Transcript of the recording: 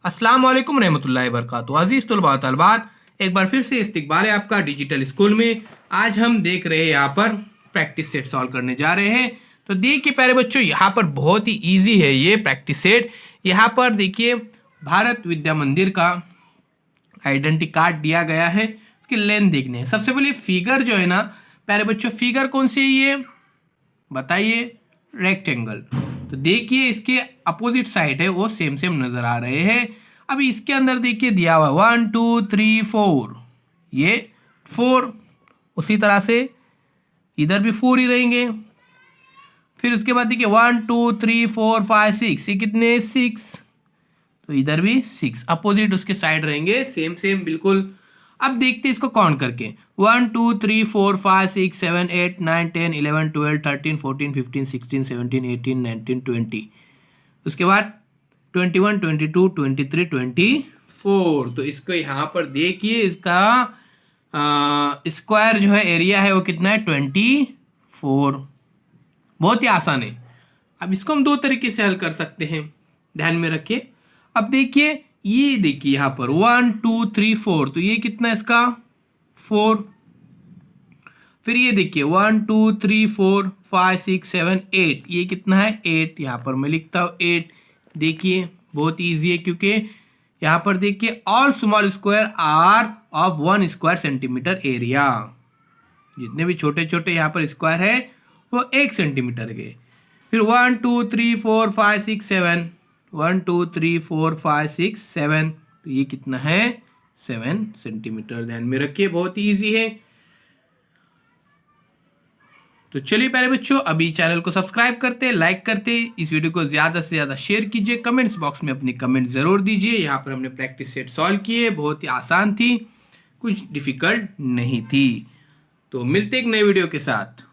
अस्सलाम वालेकुम रहमतुल्लाहि वबरकातुहू। अजीज तलबा तलबात, एक बार फिर से इस्तकबाल है आपका डिजिटल स्कूल में। आज हम देख रहे हैं यहाँ पर प्रैक्टिस सेट सॉल्व करने जा रहे हैं। तो देखिए प्यारे बच्चों, यहाँ पर बहुत ही इजी है ये प्रैक्टिस सेट। यहाँ पर देखिए भारत विद्या मंदिर का आइडेंटिटी कार्ड दिया गया है, उसकी लेंथ देखने है। सबसे पहले फिगर जो है ना प्यारे बच्चों, फिगर कौन सी है ये बताइए? रेक्टेंगल। तो देखिए इसके अपोजिट साइड है वो सेम सेम नजर आ रहे हैं। अभी इसके अंदर देखिए दिया हुआ 1 2 3 4, ये 4, उसी तरह से इधर भी 4 ही रहेंगे। फिर उसके बाद देखिए 1 2 3 4 5 6, ये कितने 6, तो इधर भी 6 अपोजिट उसके साइड रहेंगे, सेम सेम बिल्कुल। अब देखते हैं इसको काउंट करके 1 2 3 4 5 6 7 8 9 10 11 12 13 14 15 16 17 18 19 20, उसके बाद 21 22 23 24। तो इसको यहाँ पर देखिए, इसका स्क्वायर जो है एरिया है वो कितना है 24। बहुत ही आसान है। अब इसको हम दो तरीके से हल कर सकते हैं, ध्यान में रखिए। अब देखिए ये देखिए यहाँ पर 1 2 3 4, तो ये कितना इसका 4। फिर ये देखिए 1 2 3 4 5 6 7 8, ये कितना है 8। यहाँ पर मैं लिखता हूँ 8। देखिए बहुत इजी है, क्योंकि यहाँ पर देखिए all small square are of 1 square centimetre area. जितने भी छोटे छोटे यहाँ पर स्क्वायर है वो 1 सेंटीमीटर के। फिर 1 2 3 4 5 6 7, 1 2 3 4 5 6 7, तो ये कितना है 7 सेंटीमीटर। ध्यान में रखिए, बहुत ही ईजी है। तो चलिए प्यारे बच्चों, अभी चैनल को सब्सक्राइब करते, लाइक करते, इस वीडियो को ज़्यादा से ज़्यादा शेयर कीजिए, कमेंट्स बॉक्स में अपने कमेंट ज़रूर दीजिए। यहाँ पर हमने प्रैक्टिस सेट सॉल्व किए, बहुत ही आसान थी, कुछ डिफिकल्ट नहीं थी। तो मिलते एक नए वीडियो के साथ।